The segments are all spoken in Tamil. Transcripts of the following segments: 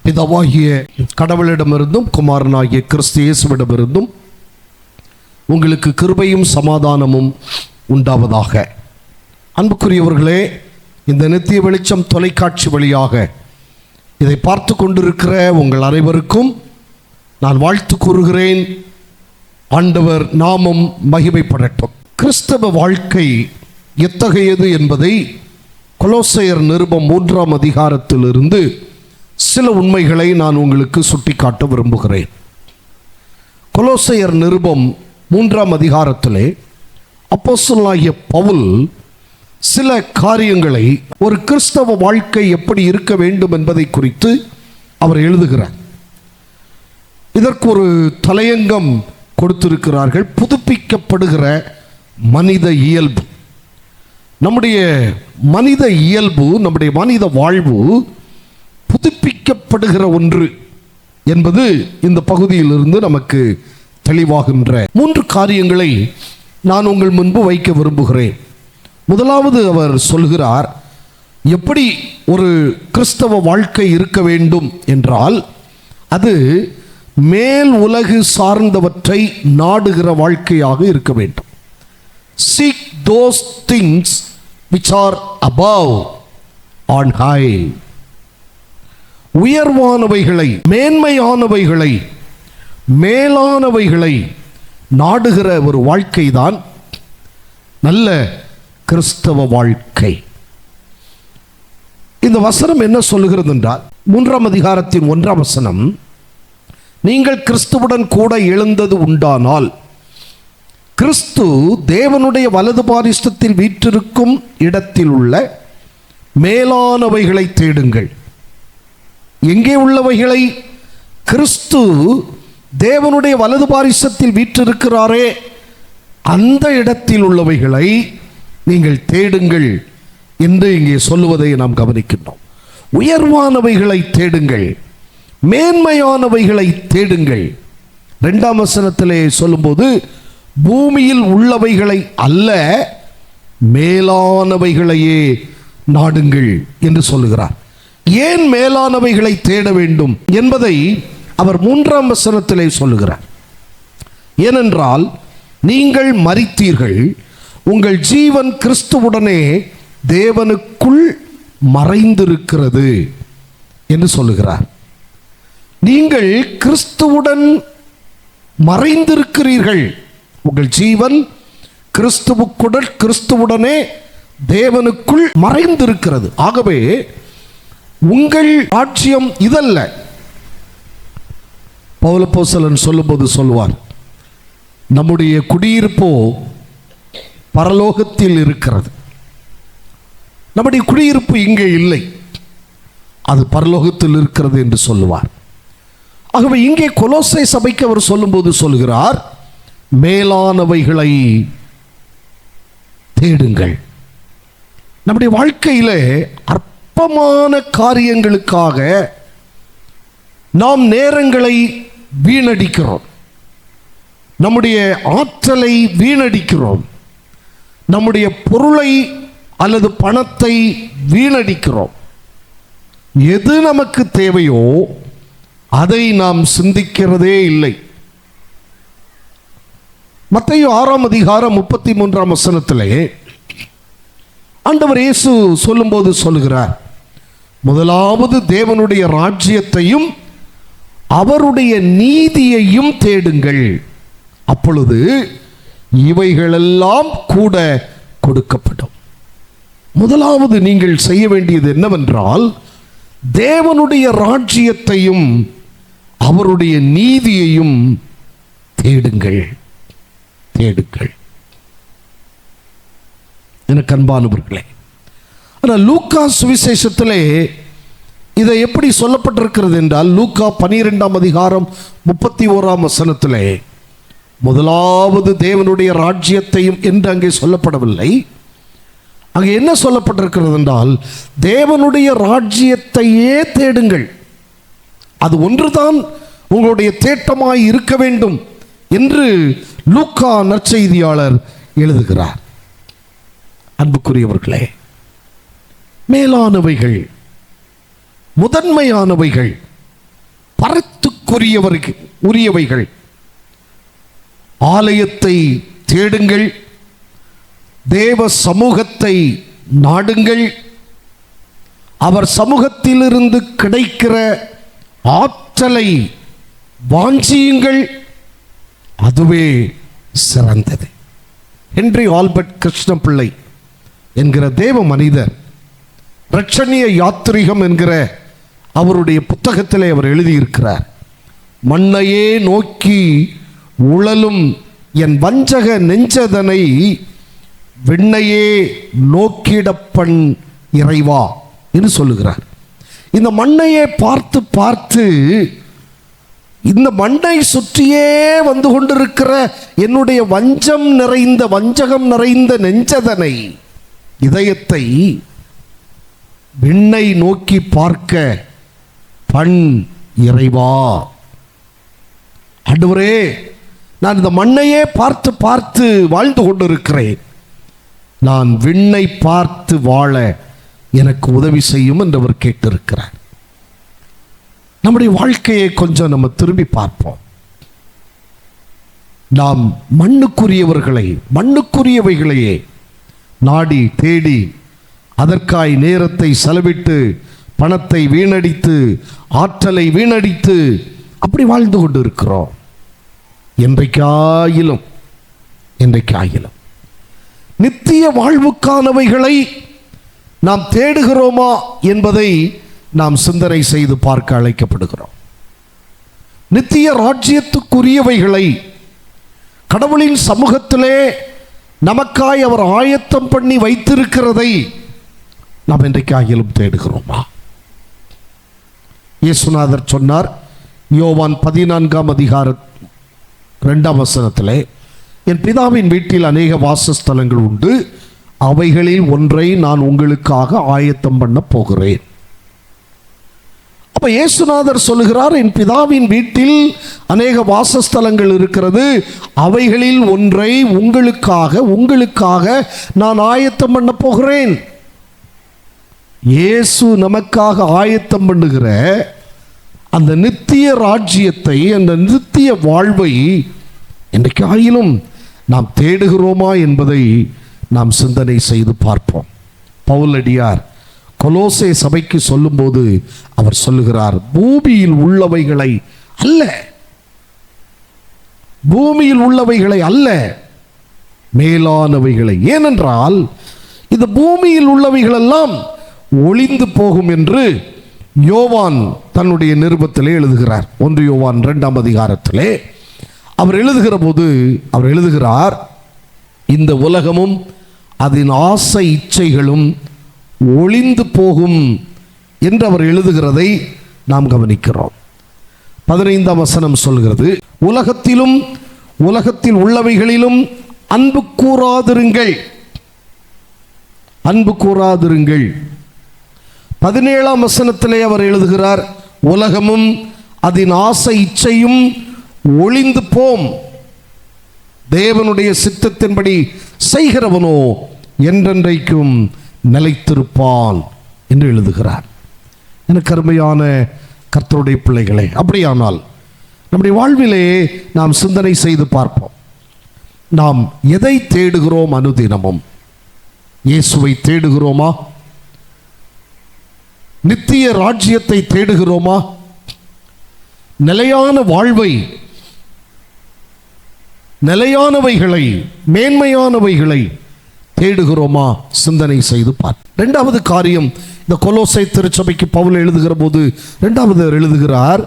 பிதாவாகிய கடவுளிடமிருந்தும் குமாரனாகிய கிறிஸ்து இயேசுவிடமிருந்தும் உங்களுக்கு கிருபையும் சமாதானமும் உண்டாவதாக. அன்புக்குரியவர்களே, இந்த நித்திய வெளிச்சம் தொலைக்காட்சி வழியாக இதை பார்த்து கொண்டிருக்கிற உங்கள் அனைவருக்கும் நான் வாழ்த்து கூறுகிறேன். ஆண்டவர் நாமம் மகிமைப்படட்டும். கிறிஸ்தவ வாழ்க்கை எத்தகையது என்பதை கொலோசையர் நிருபம் 3ஆம் அதிகாரத்திலிருந்து சில உண்மைகளை நான் உங்களுக்கு சுட்டிக்காட்ட விரும்புகிறேன். கொலோசையர் நிருபம் 3ஆம் அதிகாரத்திலே அப்போஸ்தலனாகிய பவுல் சில காரியங்களை, ஒரு கிறிஸ்தவ வாழ்க்கை எப்படி இருக்க வேண்டும் என்பதை குறித்து அவர் எழுதுகிறார். இதற்கு ஒரு தலையங்கம் கொடுத்திருக்கிறார்கள். புதுப்பிக்கப்படுகிற மனித இயல்பு. நம்முடைய மனித இயல்பு, நம்முடைய மனித வாழ்வு புதுப்பிக்கப்படுகிற ஒன்று என்பது இந்த பகுதியிலிருந்து நமக்கு தெளிவாகின்ற 3 காரியங்களை நான் உங்கள் முன்பு வைக்க விரும்புகிறேன். முதலாவது, அவர் சொல்கிறார், எப்படி ஒரு கிறிஸ்தவ வாழ்க்கை இருக்க வேண்டும் என்றால் அது மேல் உலகு சார்ந்தவற்றை நாடுகிற வாழ்க்கையாக இருக்க வேண்டும். Seek those things which are above on high. உயர்வானவைகளை, மேன்மையானவைகளை, மேலானவைகளை நாடுகிற ஒரு வாழ்க்கை தான் நல்ல கிறிஸ்தவ வாழ்க்கை. இந்த வசனம் என்ன சொல்லுகிறது என்றால், 3ஆம் அதிகாரத்தின் 1ஆம் வசனம், நீங்கள் கிறிஸ்துவுடன் கூட எழுந்தது உண்டானால் கிறிஸ்து தேவனுடைய வலது பாரிசத்தில் வீற்றிருக்கும் இடத்தில் உள்ள மேலானவைகளை தேடுங்கள். எங்கே உள்ளவைகளை? கிறிஸ்து தேவனுடைய வலது பாரிசத்தில் வீற்றிருக்கிறாரே, அந்த இடத்தில் உள்ளவைகளை நீங்கள் தேடுங்கள் என்று இங்கே சொல்லுவதை நாம் கவனிக்கின்றோம். உயர்வானவைகளை தேடுங்கள், மேன்மையானவைகளை தேடுங்கள். 2ஆம் வசனத்திலே சொல்லும்போது பூமியில் உள்ளவைகளை அல்ல, மேலானவைகளையே நாடுங்கள் என்று சொல்லுகிறார். ஏன் மேலானவைகளை தேட வேண்டும் என்பதை அவர் 3ஆம் வசனத்திலே சொல்லுகிறார். ஏனென்றால் நீங்கள் மரித்தீர்கள், உங்கள் ஜீவன் கிறிஸ்துவுடனே தேவனுக்குள் மறைந்திருக்கிறது என்று சொல்லுகிறார். நீங்கள் கிறிஸ்துவுடன் மறைந்திருக்கிறீர்கள். உங்கள் ஜீவன் கிறிஸ்துவுடனே தேவனுக்குள் மறைந்திருக்கிறது. ஆகவே உங்கள் ராஜ்யம் இதல்ல. பவுல் அப்போஸ்தலன் சொல்லும்போது சொல்வார், நம்முடைய குடியிருப்போ பரலோகத்தில் இருக்கிறது. நம்முடைய குடியிருப்பு இங்கே இல்லை, அது பரலோகத்தில் இருக்கிறது என்று சொல்லுவார். ஆகவே இங்கே கொலோசை சபைக்கு அவர் சொல்லும்போது சொல்கிறார், மேலானவைகளை தேடுங்கள். நம்முடைய வாழ்க்கையிலே அற்பமான காரியங்களுக்காக நாம் நேரங்களை வீணடிக்கிறோம், நம்முடைய ஆற்றலை வீணடிக்கிறோம், நம்முடைய பொருளை அல்லது பணத்தை வீணடிக்கிறோம். எது நமக்கு தேவையோ அதை நாம் சிந்திக்கிறதே இல்லை. மத்தேயு 6ஆம் அதிகாரம் 33ஆம் வசனத்திலே ஆண்டவர் இயேசு சொல்லும்போது சொல்லுகிறார், முதலாவது தேவனுடைய ராஜ்யத்தையும் அவருடைய நீதியையும் தேடுங்கள், அப்பொழுது இவைகளெல்லாம் கூட கொடுக்கப்படும். முதலாவது நீங்கள் செய்ய வேண்டியது என்னவென்றால், தேவனுடைய ராஜ்யத்தையும் அவருடைய நீதியையும் தேடுங்கள். தேடுங்கள். எனக்கு அன்பானவர்களே, ஆனால் லூக்கா சுவிசேஷத்திலே இதை எப்படி சொல்லப்பட்டிருக்கிறது என்றால், லூக்கா 12ஆம் அதிகாரம் 31ஆம் வசனத்திலே முதலாவது தேவனுடைய ராஜ்யத்தையும் என்று அங்கே சொல்லப்படவில்லை. அங்கே என்ன சொல்லப்பட்டிருக்கிறது என்றால், தேவனுடைய ராஜ்யத்தையே தேடுங்கள், அது ஒன்றுதான் உங்களுடைய தேட்டமாய் இருக்க வேண்டும் என்று லூக்கா நற்செய்தியாளர் எழுதுகிறார். அன்புக்குரியவர்களே, மேலானவைகள், முதன்மையானவைகள், உரியவைகள். ஆலயத்தை தேடுங்கள், தேவ சமூகத்தை நாடுங்கள், அவர் சமூகத்திலிருந்து கிடைக்கிற ஆற்றலை வாஞ்சியுங்கள், அதுவே சிறந்தது. ஹென்றி ஆல்பர்ட் கிருஷ்ணபிள்ளை என்கிற தேவ மனிதர் இரட்சணிய யாத்திரிகம் என்கிற அவருடைய புத்தகத்திலே அவர் எழுதியிருக்கிறார். மண்ணையே நோக்கி உழலும் என் வஞ்சக நெஞ்சதனை விண்ணையே நோக்கிடப்பன் இறைவா என்று சொல்லுகிறார். இந்த மண்ணையே பார்த்து பார்த்து இந்த மண்ணை சுற்றியே வந்து கொண்டிருக்கிற என்னுடைய வஞ்சகம் நிறைந்த நெஞ்சதனை, இதயத்தை விண்ணை நோக்கி பார்க்க பண் இறைவா. ஆண்டவரே, நான் இந்த மண்ணையே பார்த்து பார்த்து வாழ்ந்து கொண்டிருக்கிறேன், நான் விண்ணை பார்த்து வாழ எனக்கு உதவி செய்யும் என்று அவர் கேட்டிருக்கிறார். நம்முடைய வாழ்க்கையை கொஞ்சம் நம்ம திரும்பி பார்ப்போம். நாம் மண்ணுக்குரியவைகளையே நாடி தேடி அதற்காய் நேரத்தை செலவிட்டு பணத்தை வீணடித்து ஆற்றலை வீணடித்து அப்படி வாழ்ந்து கொண்டு இருக்கிறோம். என்றைக்காயிலும் நித்திய வாழ்வுக்கானவைகளை நாம் தேடுகிறோமா என்பதை நாம் சிந்தனை செய்து பார்க்க அழைக்கப்படுகிறோம். நித்திய ராஜ்யத்துக்குரியவைகளை கடவுளின் சமூகத்திலே நமக்காய் அவர் ஆயத்தம் பண்ணி வைத்திருக்கிறதை நாம் என்றைக்காகிலும் தேடுகிறோமா? இயேசுநாதர் சொன்னார், யோவான் 14:2 என் பிதாவின் வீட்டில் அநேக வாசஸ்தலங்கள் உண்டு, அவைகளில் ஒன்றை நான் உங்களுக்காக ஆயத்தம் பண்ண போகிறேன். அப்ப இயேசுநாதர் சொல்லுகிறார், என் பிதாவின் வீட்டில் அநேக வாசஸ்தலங்கள் இருக்கிறது, அவைகளில் ஒன்றை உங்களுக்காக நான் ஆயத்தம் பண்ண போகிறேன். இயேசு நமக்காக ஆயத்தம் பண்ணுகிற அந்த நித்திய ராஜ்யத்தை, அந்த நித்திய வாழ்வை என்றைக்காயிலும் நாம் தேடுகிறோமா என்பதை நாம் சிந்தனை செய்து பார்ப்போம். பவுலடியார் கொலோசே சபைக்கு சொல்லும்போது அவர் சொல்லுகிறார், பூமியில் உள்ளவைகளை அல்ல, மேலானவைகளை. ஏனென்றால் இந்த பூமியில் உள்ளவைகளெல்லாம் ஒளிந்து போகும் என்று யோவான் தன்னுடைய நிருபத்திலே எழுதுகிறார். 1 யோவான் 2 அவர் எழுதுகிற போது அவர் எழுதுகிறார், இந்த உலகமும் அதன் ஆசை இச்சைகளும் ஒளிந்து போகும் என்று அவர் எழுதுகிறதை நாம் கவனிக்கிறோம். 15 சொல்கிறது, உலகத்தில் உள்ளவைகளிலும் அன்பு கூறாதிருங்கள். 17 அவர் எழுதுகிறார், உலகமும் அதன் ஆசை இச்சையும் ஒளிந்து போம், தேவனுடைய சித்தத்தின்படி செய்கிறவனோ என்றென்றைக்கும் நிலைத்திருப்பான் என்று எழுதுகிறார். எனக்கு அருமையான கர்த்தருடைய பிள்ளைகளே, அப்படியானால் நம்முடைய வாழ்விலே நாம் சிந்தனை செய்து பார்ப்போம். நாம் எதை தேடுகிறோம்? அனுதினமும் இயேசுவை தேடுகிறோமா? நித்திய ராஜ்யத்தை தேடுகிறோமா? நிலையான வாழ்வை, நிலையானவைகளை, மேன்மையானவைகளை தேடுகிறோமா? சிந்தனை செய்து பார். 2வது காரியம், இந்த கொலோசை திருச்சபைக்கு பவுல் எழுதுகிற போது 2வது எழுதுகிறார்,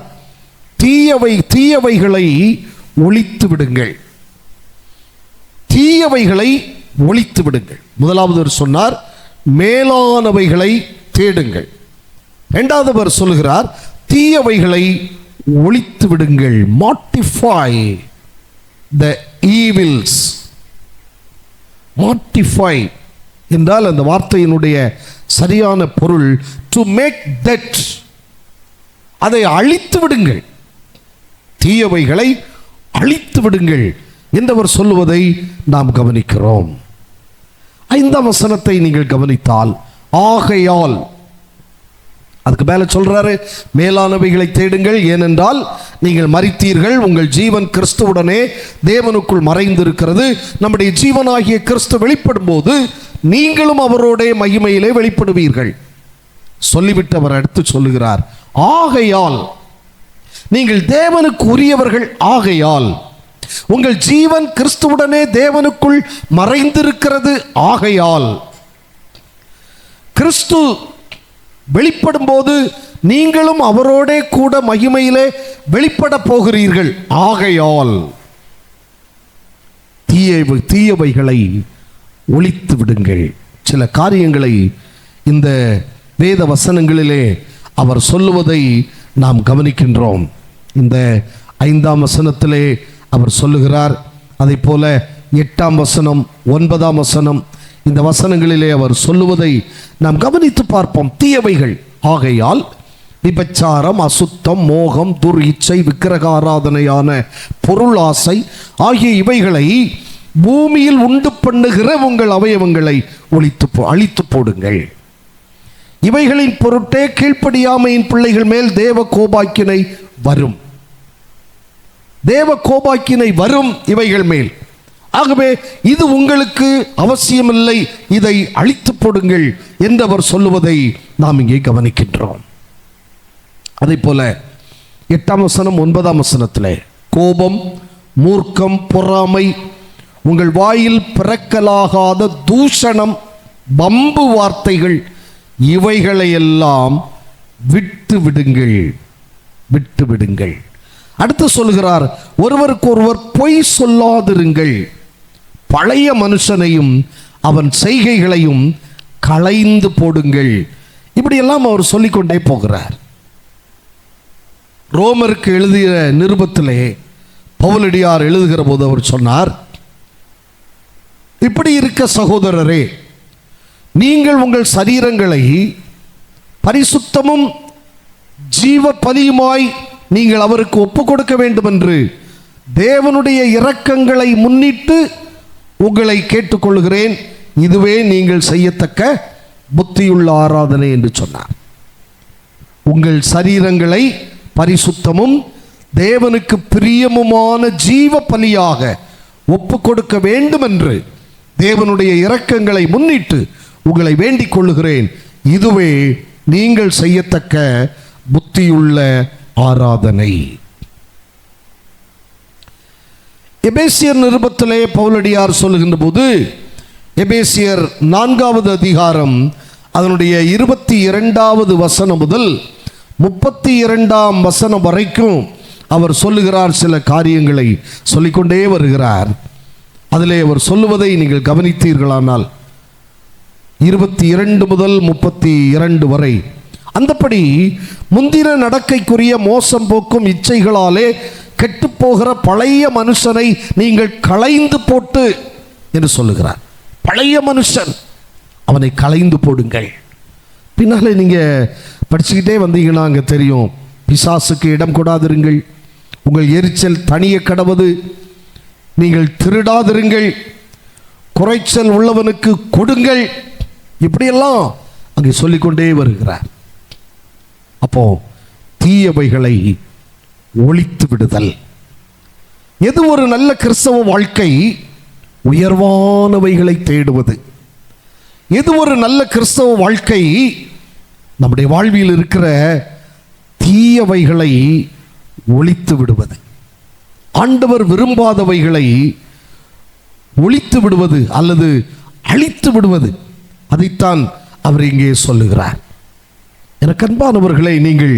தீயவைகளை ஒழித்து விடுங்கள். தீயவைகளை ஒழித்து விடுங்கள். 1வது சொன்னார், மேலானவைகளை தேடுங்கள். 2வது சொல்லுகிறார், தீயவைகளை ஒழித்து விடுங்கள். மார்ட்டிஃபை the evils. மார்ட்டிஃபை என்றால் அந்த வார்த்தையினுடைய சரியான பொருள் டு மேக் டெட், அதை அழித்து விடுங்கள், தீயவைகளை அழித்து விடுங்கள் என்றவர் சொல்லுவதை நாம் கவனிக்கிறோம். 5 நீங்கள் கவனித்தால், ஆகையால், அதுக்கு மேல சொல்றாரு, மேலானவைகளை தேடுங்கள், ஏனென்றால் நீங்கள் மரித்தீர்கள், உங்கள் ஜீவன் கிறிஸ்துவுடனே தேவனுக்குள் மறைந்திருக்கிறது. நம்முடைய ஜீவனாகிய கிறிஸ்து வெளிப்படும் போது நீங்களும் அவரோட மகிமையிலே வெளிப்படுவீர்கள். சொல்லிவிட்டு அவர் அடுத்து சொல்லுகிறார், ஆகையால் நீங்கள் தேவனுக்கு உரியவர்கள், ஆகையால் உங்கள் ஜீவன் கிறிஸ்துவுடனே தேவனுக்குள் மறைந்திருக்கிறது, ஆகையால் கிறிஸ்து வெளிப்படும் போது நீங்களும் அவரோட கூட மகிமையிலே வெளிப்பட போகிறீர்கள். ஆகையால் தீயவைகளை ஒழித்து விடுங்கள். சில காரியங்களை இந்த வேத வசனங்களிலே அவர் சொல்லுவதை நாம் கவனிக்கின்றோம். இந்த 5ஆம் வசனத்திலே அவர் சொல்லுகிறார். அதை போல 8ஆம் வசனம், 9ஆம் வசனம், இந்த வசனங்களிலே அவர் சொல்லுவதை நாம் கவனித்து பார்ப்போம். தீயவைகள், ஆகையால் விபச்சாரம், அசுத்தம், மோகம், துர் இச்சை, விக்கிரக ஆராதனையான பொருள் ஆசை ஆகிய இவைகளை பூமியில் உண்டு பண்ணுகிற உங்கள் அவயவங்களை அழித்து போடுங்கள். இவைகளின் பொருட்டே கீழ்ப்படியாமையின் பிள்ளைகள் மேல் தேவ கோபாக்கினை வரும். தேவ கோபாக்கினை வரும் இவைகள் மேல். ஆகவே இது உங்களுக்கு அவசியமில்லை, இதை அழித்து போடுங்கள் என்று அவர் சொல்லுவதை நாம் இங்கே கவனிக்கின்றோம். அதே போல 8ஆம் வசனம் 9ஆம் வசனத்திலே கோபம், மூர்க்கம், பொறாமை, உங்கள் வாயில் பிறக்கலாகாத தூஷணம், வம்பு வார்த்தைகள், இவைகளையெல்லாம் விட்டு விடுங்கள். அடுத்து சொல்கிறார், ஒருவருக்கு ஒருவர் பொய் சொல்லாதிருங்கள், பழைய மனுஷனையும் அவன் செய்கைகளையும் களைந்து போடுங்கள். இப்படியெல்லாம் அவர் சொல்லிக்கொண்டே போகிறார். ரோமருக்கு எழுதிய நிருபத்திலே பவுலடியார் எழுதுகிற போது அவர் சொன்னார், இப்படி இருக்க சகோதரரே, நீங்கள் உங்கள் சரீரங்களை பரிசுத்தமும் ஜீவ பலியுமாய் நீங்கள் அவருக்கு ஒப்பு கொடுக்க வேண்டும் என்று தேவனுடைய இரக்கங்களை முன்னிட்டு உங்களை கேட்டுக்கொள்கிறேன். இதுவே நீங்கள் செய்யத்தக்க புத்தியுள்ள ஆராதனை என்று சொன்னார். உங்கள் சரீரங்களை பரிசுத்தமும் தேவனுக்கு பிரியமுமான ஜீவ பலியாக ஒப்பு கொடுக்க வேண்டும் என்று தேவனுடைய இரக்கங்களை முன்னிட்டு உங்களை வேண்டிக் கொள்ளுகிறேன். இதுவே நீங்கள் செய்யத்தக்க புத்தியுள்ள ஆராதனை. எபேசியர் நிருபத்திலே பவுலடியார் சொல்லுகின்ற போது, எபேசியர் 4வது அதிகாரம் அதனுடைய 22வது வசனம் முதல் 32ஆம் வசனம் வரைக்கும் அவர் சொல்லுகிறார். சில காரியங்களை சொல்லிக்கொண்டே வருகிறார். அதிலே அவர் சொல்லுவதை நீங்கள் கவனித்தீர்களானால் 22 முதல் 32 வரை, அந்தப்படி முந்தின நடக்கைக்குரிய மோசம் போக்கும் இச்சைகளாலே கெட்டுப்போகிற பழைய மனுஷனை நீங்கள் களைந்து போட்டு என்று சொல்லுகிறார். பழைய மனுஷன், அவனை களைந்து போடுங்கள். பின்னாலே நீங்க படிச்சுக்கிட்டே வந்தீங்கன்னா அங்கே தெரியும், பிசாசுக்கு இடம் கொடாதிருங்கள், உங்கள் எரிச்சல் தனிய கடவது, நீங்கள் திருடாதிருங்கள், குறைச்சல் உள்ளவனுக்கு கொடுங்கள், இப்படியெல்லாம் அங்கே சொல்லிக்கொண்டே வருகிறார். அப்போ தீயவைகளை ஒழித்து விடுதல். எது ஒரு நல்ல கிறிஸ்தவ வாழ்க்கை? உயர்வானவைகளை தேடுவது. எது ஒரு நல்ல கிறிஸ்தவ வாழ்க்கை? நம்முடைய வாழ்வில் இருக்கிற தீயவைகளை ஒழித்து விடுவது, ஆண்டவர் விரும்பாதவைகளை ஒழித்து விடுவது அல்லது அழித்து விடுவது. அதைத்தான் அவர் இங்கே சொல்லுகிறார். எனக்கு அன்பானவர்களை, நீங்கள்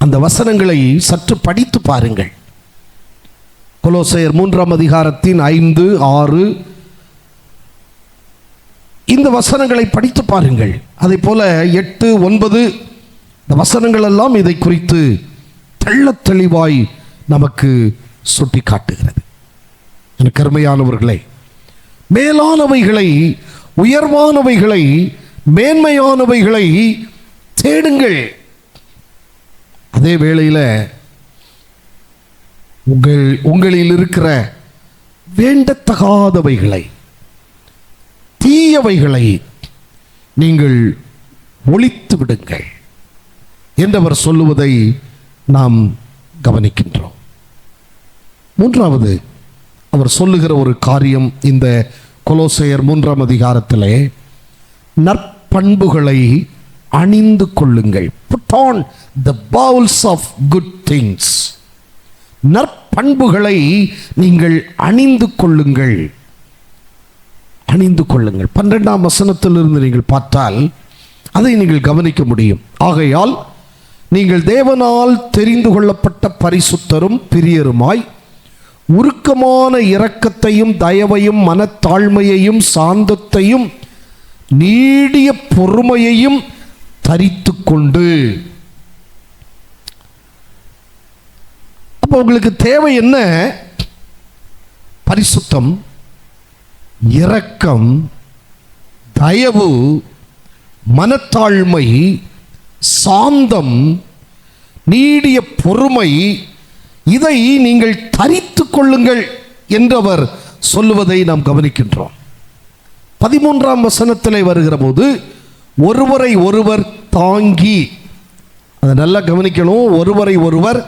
அந்த வசனங்களை சற்று படித்து பாருங்கள். கொலோசையர் 3ஆம் அதிகாரத்தின் 5, 6 இந்த வசனங்களை படித்து பாருங்கள். அதே போல 8, 9 இந்த வசனங்கள் எல்லாம் இதை குறித்து தெள்ளத் தெளிவாய் நமக்கு சுட்டி காட்டுகிறது. எனக்கு அருமையானவர்களே, மேலானவைகளை, உயர்வானவைகளை, மேன்மையானவைகளை தேடுங்கள். அதே வேளையில் உங்களில் இருக்கிற வேண்டத்தகாதவைகளை, தீயவைகளை நீங்கள் ஒழித்து விடுங்கள். என்றவர் சொல்லுவதை நாம் கவனிக்கின்றோம். மூன்றாவது அவர் சொல்லுகிற ஒரு காரியம் இந்த கொலோசையர் 3ஆம் அதிகாரத்திலே, நற்பண்புகளை அணிந்து கொள்ளுங்கள். Put on the bowels of good things. நற்பண்புகளை நீங்கள் அணிந்து கொள்ளுங்கள். அணிந்து கொள்ளுங்கள் 12ஆம் வசனத்திலிருந்து நீங்கள் பார்த்தால் அதை நீங்கள் கவனிக்க முடியும். ஆகையால் நீங்கள் தேவனால் தெரிந்து கொள்ளப்பட்ட பரிசுத்தரும் பிரியருமாய் உருக்கமான இரக்கத்தையும் தயவையும் மனத்தாழ்மையையும் சாந்தத்தையும் நீடிய பொறுமையையும் தரித்து கொண்டு. அப்போ உங்களுக்கு தேவை என்ன? பரிசுத்தம், இரக்கம், தயவு, மனத்தாழ்மை, சாந்தம், நீடிய பொறுமை, இதை நீங்கள் தரித்து கொள்ளுங்கள் என்று அவர் சொல்லுவதை நாம் கவனிக்கின்றோம். 13ஆம் வசனத்திலே வருகிற போது ஒருவரை ஒருவர் தாங்கி, அதை நல்லா கவனிக்கணும். ஒருவரை ஒருவர்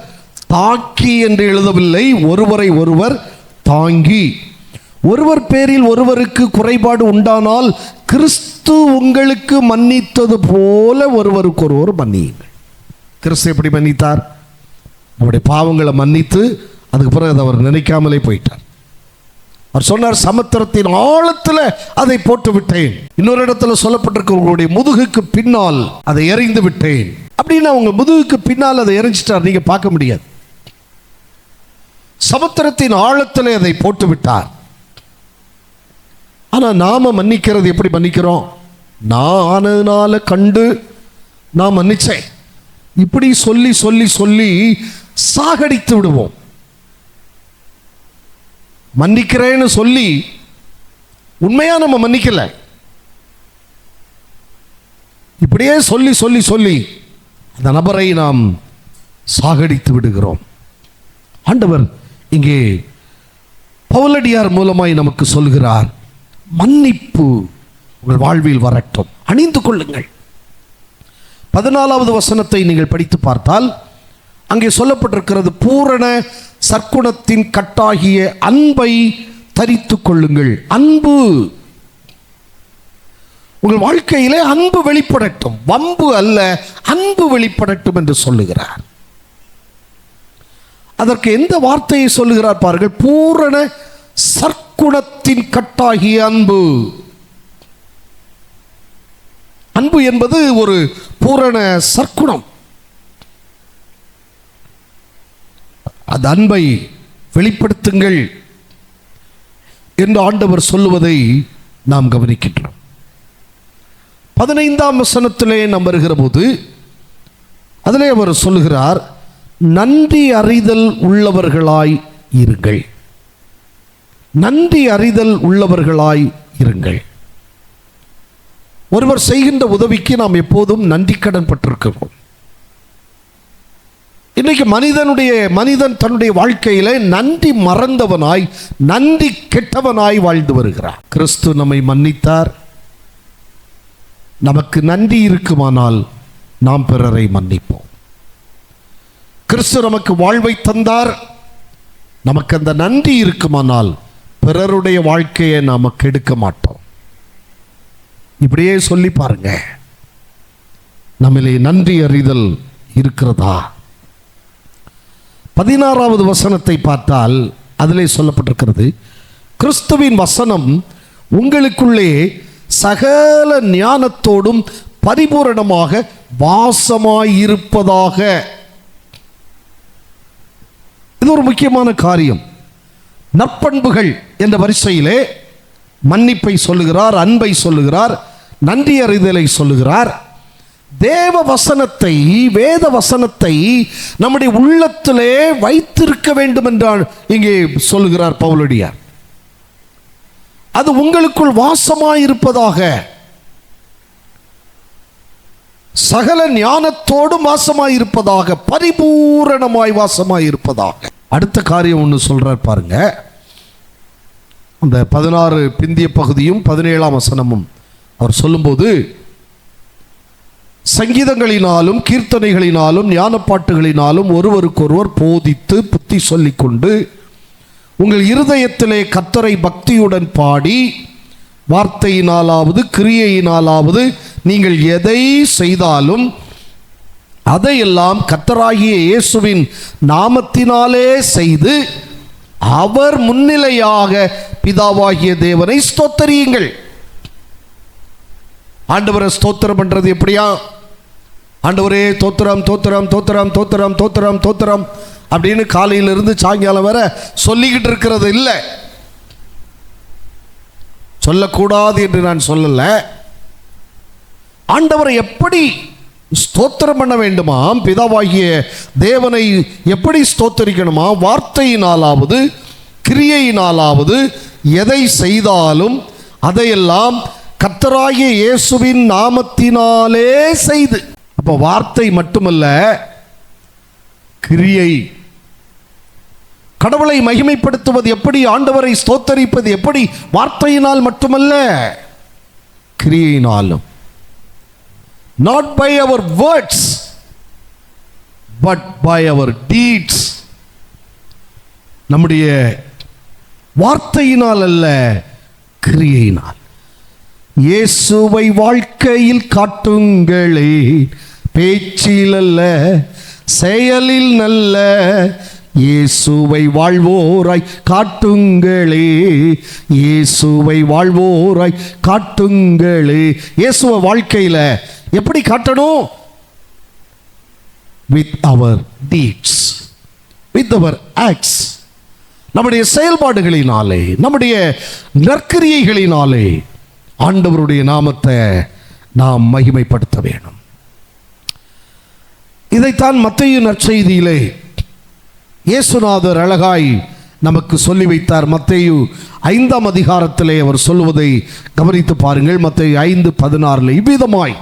தாக்கி என்று எழுதவில்லை, ஒருவரை ஒருவர் தாங்கி. ஒருவர் பேரில் ஒருவருக்கு குறைபாடு உண்டானால் கிறிஸ்து உங்களுக்கு மன்னித்தது போல ஒருவருக்கு ஒருவர் மன்னியுங்கள். கிறிஸ்து எப்படி மன்னித்தார்? நம்முடைய பாவங்களை மன்னித்து அதுக்கு பிறகு அவர் நினைக்காமலே போயிட்டார். அவர் சொன்னார், சமுத்திரத்தின் ஆழத்தில் அதை போட்டு விட்டேன். இன்னொரு இடத்துல சொல்லப்பட்டிருக்க, உங்களுடைய முதுகுக்கு பின்னால் அதை எறிந்து விட்டேன். அப்படின்னு அவங்க முதுகுக்கு பின்னால் அதை எறிஞ்சிட்டார், நீங்க பார்க்க முடியாது. சமுத்திரத்தின் ஆழத்தில் அதை போட்டு விட்டார். ஆனா நாம மன்னிக்கிறது எப்படி மன்னிக்கிறோம்? நான் ஆனதுனால கண்டு நான் மன்னிச்சேன், இப்படி சொல்லி சொல்லி சொல்லி சாகடித்து விடுவோம். மன்னிக்கிறேன்னு சொல்லி உண்மையா நம்ம மன்னிக்கல, இப்படியே சொல்லி சொல்லி சொல்லி அந்த நபரை நாம் சாகடித்து விடுகிறோம். ஆண்டவர் இங்கே பவுலடியார் மூலமாய் நமக்கு சொல்கிறார், மன்னிப்பு உங்கள் வாழ்வில் வரட்டும், அணிந்து கொள்ளுங்கள். 14வது வசனத்தை நீங்கள் படித்து பார்த்தால் அங்கே சொல்லப்பட்டிருக்கிறது, பூரண சற்குணத்தின் கட்டாகிய அன்பை தரித்து கொள்ளுங்கள். அன்பு, உங்கள் வாழ்க்கையிலே அன்பு வெளிப்படட்டும், வம்பு அல்ல, அன்பு வெளிப்படட்டும் என்று சொல்லுகிறார். அதற்கு எந்த வார்த்தையை சொல்லுகிறார் பாருங்கள், பூரண சற்குணத்தின் கட்டாகிய அன்பு. அன்பு என்பது ஒரு பூரண சற்குணம். அந்த அன்பை வெளிப்படுத்துங்கள் என்று ஆண்டவர் சொல்லுவதை நாம் கவனிக்கின்றோம். 15ஆம் வசனத்திலே நாம் வருகிற போது அதிலே அவர் சொல்லுகிறார், நன்றி அறிதல் உள்ளவர்களாய் இருங்கள். நன்றி அறிதல் உள்ளவர்களாய் இருங்கள். ஒருவர் செய்கின்ற உதவிக்கு நாம் எப்போதும் நன்றி கடன் பட்டிருக்கிறோம். இன்றைக்கு மனிதன் தன்னுடைய வாழ்க்கையில நன்றி மறந்தவனாய், நன்றி கெட்டவனாய் வாழ்ந்து வருகிறார். கிறிஸ்து நம்மை மன்னித்தார். நமக்கு நன்றி இருக்குமானால் நாம் பிறரை மன்னிப்போம். கிறிஸ்து நமக்கு வாழ்வை தந்தார். நமக்கு அந்த நன்றி இருக்குமானால் பிறருடைய வாழ்க்கையை நாம கெடுக்க மாட்டோம். இப்படியே சொல்லி பாருங்க, நம்மிலே நன்றி அறிதல் இருக்கிறதா? 16வது வசனத்தை பார்த்தால் அதிலே சொல்லப்பட்டிருக்கிறது, கிறிஸ்துவின் வசனம் உங்களுக்குள்ளே சகல ஞானத்தோடும் பரிபூரணமாக வாசமாயிருப்பதாக. இது ஒரு முக்கியமான காரியம். நற்பண்புகள் என்ற வரிசையிலே மன்னிப்பை சொல்லுகிறார், அன்பை சொல்லுகிறார், நன்றி அறிதலை சொல்லுகிறார். தேவ வசனத்தை, வேத வசனத்தை நம்முடைய உள்ளத்திலே வைத்திருக்க வேண்டும் என்றால் இங்கே சொல்லுகிறார் பவுலடியார். அது உங்களுக்குள் வாசமாயிருப்பதாக, சகல ஞானத்தோடும் வாசமாயிருப்பதாக, பரிபூரணமாய் வாசமாயிருப்பதாக. அடுத்த காரியம் ஒன்று சொல்றார் பாருங்க. அந்த 16 பிந்திய பகுதியும் 17ஆம் வசனமும் அவர் சொல்லும்போது, சங்கீதங்களினாலும் கீர்த்தனைகளினாலும் ஞானப்பாட்டுகளினாலும் ஒருவருக்கொருவர் போதித்து புத்தி சொல்லிக்கொண்டு உங்கள் இருதயத்திலே கர்த்தரை பக்தியுடன் பாடி வார்த்தையினாலாவது கிரியையினாலாவது நீங்கள் எதை செய்தாலும் அதையெல்லாம் கர்த்தராகிய இயேசுவின் நாமத்தினாலே செய்து அவர் முன்னிலையாக பிதாவாகிய தேவனை ஸ்தோத்தரியுங்கள். ஆண்டவரை ஸ்தோத்திரம் பண்றது எப்படியா? ஆண்டவரே தோத்திரம் தோத்திரம் தோத்திரம் தோத்திரம் தோத்திரம் தோத்திரம் அப்படின்னு காலையிலிருந்து சாயங்காலம் வரை சொல்லிக்கிட்டு இருக்கிறது இல்லை. சொல்லக்கூடாது என்று நான் சொல்லல. ஆண்டவரை எப்படி ஸ்தோத்திரம் பண்ண வேண்டுமா? பிதாவாகிய தேவனை எப்படி ஸ்தோத்தரிக்கணுமா? வார்த்தையினாலாவது கிரியையினாலாவது எதை செய்தாலும் அதையெல்லாம் கர்த்தராகிய இயேசுவின் நாமத்தினாலே செய்து. அப்போ வார்த்தை மட்டுமல்ல, கிரியை. கடவுளை மகிமைப்படுத்துவது எப்படி? ஆண்டவரை ஸ்தோத்தரிப்பது எப்படி? வார்த்தையினால் மட்டுமல்ல, கிரியையினாலும். Not by our words, but by our deeds. நம்முடைய வார்த்தையினால் அல்ல, கிரியையினால். இயேசுவை வாழ்க்கையில் காட்டுங்களே, பேச்சில் அல்ல செயலில் நல்ல. இயேசுவை வாழ்வோராய் காட்டுங்களே, இயேசுவை வாழ்வோராய் காட்டுங்களே. இயேசுவை வாழ்க்கையில் எப்படி காட்டணும்? with our deeds, with our acts. நம்முடைய செயல்பாடுகளினாலே, நம்முடைய நற்கிரியைகளினாலே ஆண்டவருடைய நாமத்தை நாம் மகிமைப்படுத்த வேண்டும். இதைத்தான் மத்தேயு நற்செய்தியிலே இயேசுநாதர் அழகாய் நமக்கு சொல்லி வைத்தார். மத்தேயு 5ஆம் அதிகாரத்திலே அவர் சொல்லுவதை கவனித்து பாருங்கள். மத்தேயு 5:16 இவ்விதமாய்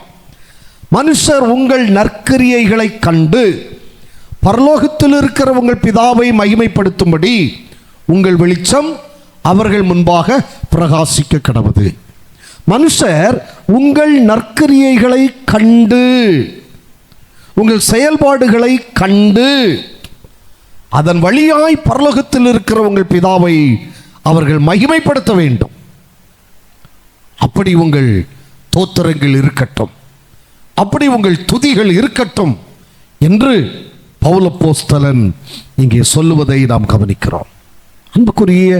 மனுஷர் உங்கள் நற்கிரியைகளை கண்டு பரலோகத்தில் இருக்கிற உங்கள் பிதாவை மகிமைப்படுத்தும்படி உங்கள் வெளிச்சம் அவர்கள் முன்பாக பிரகாசிக்க கடவுது. மனுஷர் உங்கள் நற்கிரியைகளை கண்டு, உங்கள் செயல்பாடுகளை கண்டு, அதன் வழியாய் பரலோகத்தில் இருக்கிற உங்கள் பிதாவை அவர்கள் மகிமைப்படுத்த வேண்டும். அப்படி உங்கள் தோத்திரங்கள் இருக்கட்டும், அப்படி உங்கள் துதிகள் இருக்கட்டும் என்று பவுலப்போஸ்தலன் இங்கே சொல்லுவதை நாம் கவனிக்கிறோம். அன்புக்குரிய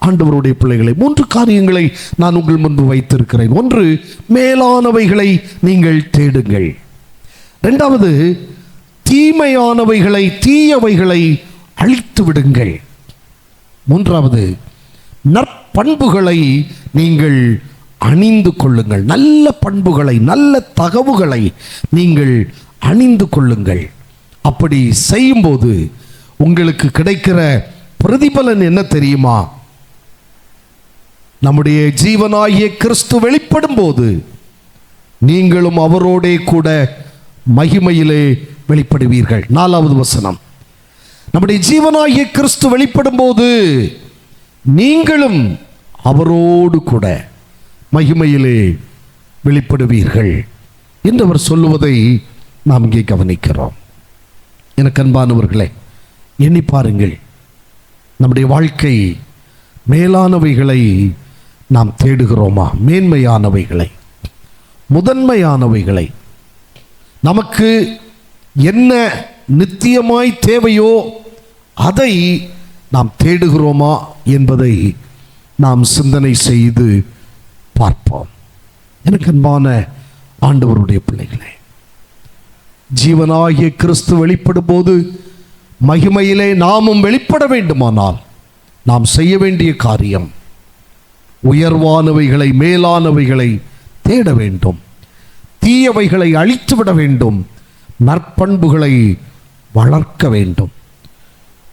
ஆண்டவருடைய பிள்ளைகளை, 3 காரியங்களை நான் உங்கள் முன்பு வைத்திருக்கிறேன். 1, மேலானவைகளை நீங்கள் தேடுங்கள். 2வது, தீமையானவைகளை தீயவைகளை அழித்து விடுங்கள். 3வது, நற்பண்புகளை நீங்கள் அணிந்து கொள்ளுங்கள். நல்ல பண்புகளை, நல்ல தகவுகளை நீங்கள் அணிந்து கொள்ளுங்கள். அப்படி செய்யும்போது உங்களுக்கு கிடைக்கிற பிரதிபலன் என்ன தெரியுமா? நம்முடைய ஜீவனாகிய கிறிஸ்து வெளிப்படும் போது நீங்களும் அவரோடே கூட மகிமையிலே வெளிப்படுவீர்கள். 4வது வசனம், நம்முடைய ஜீவனாகிய கிறிஸ்து வெளிப்படும் போது நீங்களும் அவரோடு கூட மகிமையிலே வெளிப்படுவீர்கள் என்று அவர் சொல்லுவதை நாம் இங்கே கவனிக்கிறோம். எனக்கு அன்பானவர்களே, எண்ணி பாருங்கள், நம்முடைய வாழ்க்கை மேலானவைகளை நாம் தேடுகிறோமா? மேன்மையானவைகளை, முதன்மையானவைகளை, நமக்கு என்ன நித்தியமாய் தேவையோ அதை நாம் தேடுகிறோமா என்பதை நாம் சிந்தனை செய்து பார்ப்போம். எனக்கு அன்பான ஆண்டவருடைய பிள்ளைகளே, ஜீவனாகிய கிறிஸ்து வெளிப்படும் போது மகிமையிலே நாமும் வெளிப்பட வேண்டுமானால் நாம் செய்ய வேண்டிய காரியம் உயர்வானவைகளை, மேலானவைகளை தேட வேண்டும். தீயவைகளை அழித்துவிட வேண்டும். நற்பண்புகளை வளர்க்க வேண்டும்.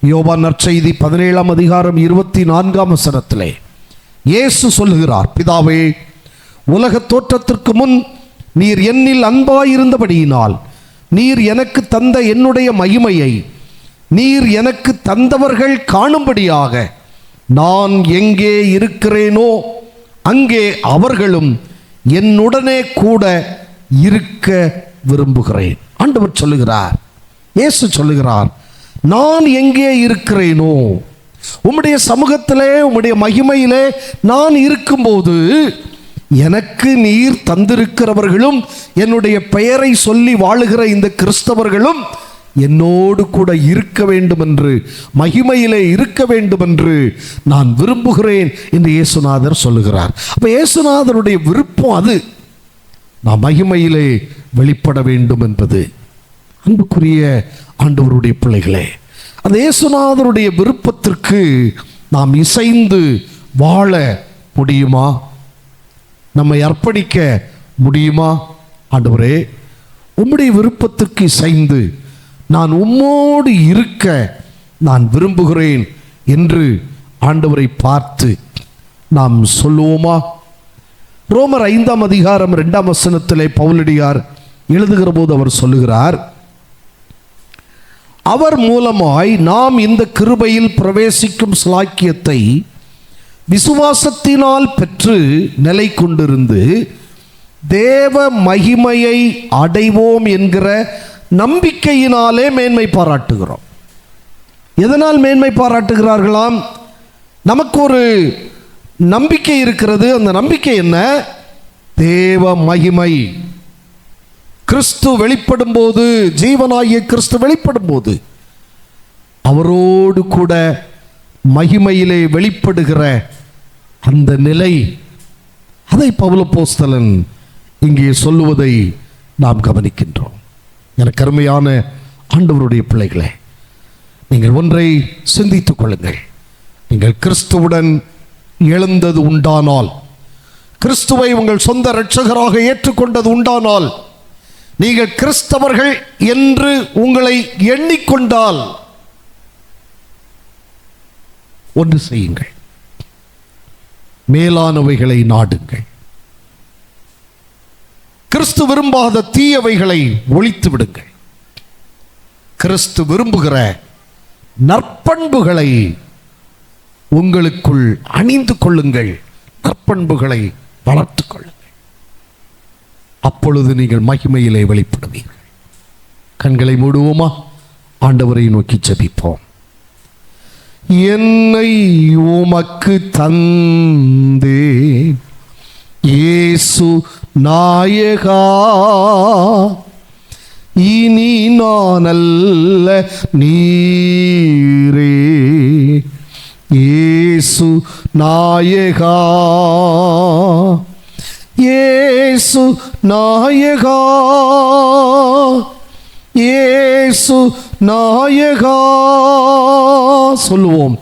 யோவான் நற்செய்தி 17ஆம் அதிகாரம் 24ஆம் வசனத்திலே இயேசு சொல்லுகிறார், பிதாவே, உலகத் தோற்றத்திற்கு முன் நீர் என்னில் அன்பாயிருந்தபடியினால் நீர் எனக்கு தந்த என்னுடைய மகிமையை நீர் எனக்கு தந்தவர்கள் காணும்படியாக நான் எங்கே இருக்கிறேனோ அங்கே அவர்களும் என்னுடனே கூட இருக்க விரும்புகிறேன். ஆண்டவர் சொல்லுகிறார், இயேசு சொல்லுகிறார், நான் எங்கே இருக்கிறேனோ உம்முடைய சமூகத்திலே உம்முடைய மகிமையிலே நான் இருக்கும்போது எனக்கு நீர் தந்திருக்கிறவர்களும் என்னுடைய பெயரை சொல்லி வாழுகிற இந்த கிறிஸ்தவர்களும் என்னோடு கூட இருக்க வேண்டும் என்று, மகிமையிலே இருக்க வேண்டும் என்று நான் விரும்புகிறேன் என்று இயேசுநாதர் சொல்லுகிறார். அப்ப இயேசுநாதருடைய விருப்பம் அது, நான் மகிமையிலே வெளிப்பட வேண்டும் என்பது. அன்புக்குரிய ஆண்டவருடைய பிள்ளைகளே, அந்த இயேசுநாதருடைய விருப்பத்திற்கு நாம் இசைந்து வாழ முடியுமா? நம்மை அர்ப்பணிக்க முடியுமா? ஆண்டவரே, உம்முடைய விருப்பத்திற்கு இசைந்து நான் உம்மோடு இருக்க நான் விரும்புகிறேன் என்று ஆண்டவரை பார்த்து நாம் சொல்லுவோமா? ரோமர் 5ஆம் அதிகாரம் 2ஆம் வசனத்திலே பவுலடியார் எழுதுகிற போது அவர் சொல்லுகிறார், அவர் மூலமாய் நாம் இந்த கிருபையில் பிரவேசிக்கும் ஸ்லாக்கியத்தை விசுவாசத்தினால் பெற்று நிலை கொண்டிருந்து தேவ மகிமையை அடைவோம் என்கிற நம்பிக்கையினாலே மேன்மை பாராட்டுகிறோம். எதனால் மேன்மை பாராட்டுகிறார்களாம்? நமக்கு ஒரு நம்பிக்கை இருக்கிறது. அந்த நம்பிக்கை என்ன? தேவ மகிமை. கிறிஸ்து வெளிப்படும் போது, ஜீவனாகிய கிறிஸ்து வெளிப்படும் போது அவரோடு கூட மகிமையிலே வெளிப்படுகிற அந்த நிலை, அதை பவுல் அப்போஸ்தலன் இங்கே சொல்லுவதை நாம் கவனிக்கின்றோம். எனக்கு அருமையான ஆண்டவருடைய பிள்ளைகளே, நீங்கள் ஒன்றை சிந்தித்துக் கொள்ளுங்கள். நீங்கள் கிறிஸ்துவுடன் எழுந்தது உண்டானால், கிறிஸ்துவை உங்கள் சொந்த இரட்சகராக ஏற்றுக்கொண்டது உண்டானால், நீங்கள் கிறிஸ்தவர்கள் என்று உங்களை எண்ணிக்கொண்டால் ஒன்று செய்யுங்கள், மேலானவைகளை நாடுங்கள். கிறிஸ்து விரும்பாத தீயவைகளை ஒழித்து விடுங்கள். கிறிஸ்து விரும்புகிற நற்பண்புகளை உங்களுக்குள் அணிந்து கொள்ளுங்கள். நற்பண்புகளை வளர்த்துக் கொள்ளுங்கள். அப்பொழுது நீங்கள் மகிமையிலே வெளிப்படுவீர்கள். கண்களை மூடுவோமா? ஆண்டவரை நோக்கி ஜெபிப்போம். என்னை உமக்கு தந்தேன் இயேசு நாயகா, இனி நான் அல்ல நீரே. இயேசு நாயகா, இயேசு நாயகா, இயேசு நாயகா. சொல்லுவோம்,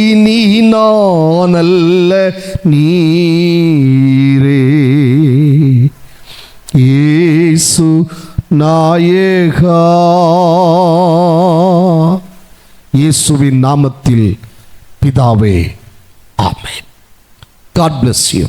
இனி நான் அல்ல நீரே. இயேசு நாயகா. இயேசுவின் நாமத்தில் பிதாவே, ஆமென். God bless you.